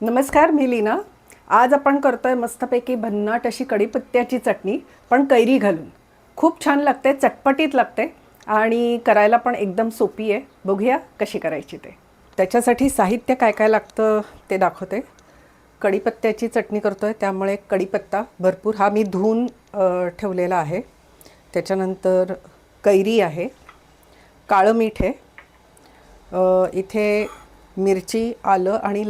नमस्कार, मी लीना। आज आपण करतोय मस्तपैकी भन्नाट अशी कढीपत्त्याची चटणी, पण कैरी घालून। खूप छान लागते, चटपटीत लागते आणि करायला पण एकदम सोपी आहे। बघूया कशी करायची ते। त्याच्यासाठी साहित्य काय काय लागतं ते दाखवते। कढीपत्त्याची चटणी करतोय त्यामुळे कढीपत्ता भरपूर हा मी धुवून ठेवलेला आहे। त्याच्यानंतर कैरी आहे, काळं मीठ आहे, इथे मिरची, आलं आणि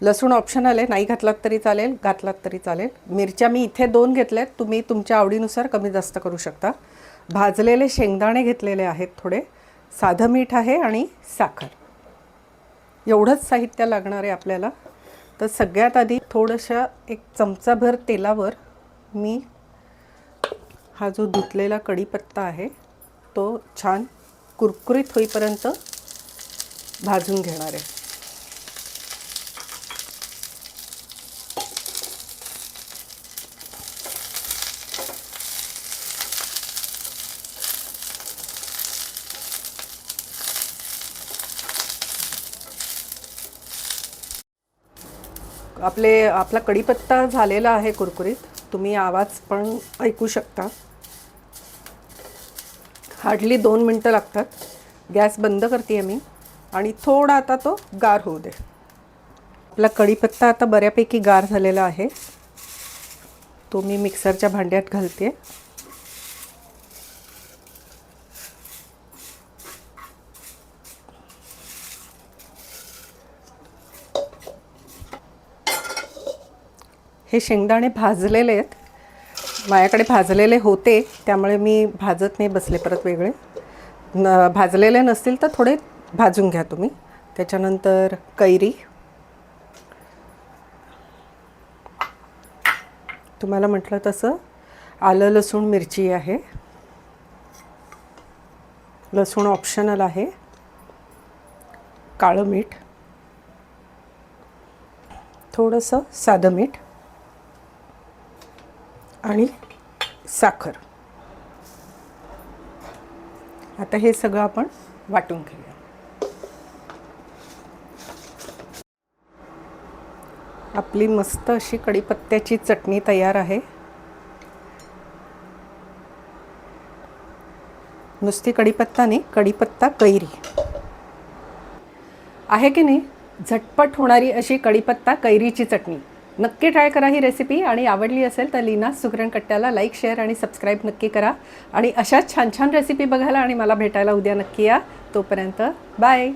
लसूण ऑप्शनल आहे, नाही घातलात तरी चालेल, घातलात तरी चालेल। मिरच्या मी इथे 2 घेतल्यात, तुम्ही तुमच्या आवडीनुसार कमी जास्त करू शकता। भाजलेले शेंगदाणे घेतलेले आहेत थोडे, साधं मीठ आहे आणि साखर। एवढंच साहित्य लागणार आहे आपल्याला। तर सगळ्यात आधी थोडंसं 1 चमचाभर तेलावर मी हा जो धुतलेला कढीपत्ता आहे तो छान कुरकुरीत होईपर्यंत भाजून घेणार आहे। आपला कढीपत्ता झालेला आहे कुरकुरीत, तुम्ही आवाज पण ऐकू शकता। हार्डली 2 मिनटं लागतात। गॅस बंद करते मी आणि थोडा आता तो गार होऊ दे। आपला कढीपत्ता आता बऱ्यापैकी गार झालेला आहे, तो मी मिक्सरच्या भांड्यात घालते। हे शेंगदाणे भाजलेले आहेत, माझ्याकडे भाजलेले होते त्यामुळे मी भाजत नाही बसले परत वेगळे। भाजलेले नसतील तर थोडे भाजून घ्या तुम्ही। त्याच्यानंतर कैरी, तुम्हाला म्हटलं तसं आलं, लसूण, मिरची आहे। लसूण ऑप्शनल आहे, काळं मीठ, थोडंसं साधं मीठ आणि साखर। आता हे सगळं आपण वाटून घेऊया। आपली मस्त अशी कढीपत्त्याची चटणी तयार आहे। नुसती कढीपत्ता नाही, कढीपत्ता कैरी आहे की नाही। झटपट होणारी अशी कढीपत्ता कैरीची चटणी नक्की ट्राय करा ही रेसिपी। आणि आवडली असेल तर लीना सुगरण कट्ट्याला लाईक, शेअर आणि सबस्क्राईब नक्की करा। आणि अशाच छान छान रेसिपी बघायला आणि मला भेटायला उद्या नक्की या। तोपर्यंत बाय।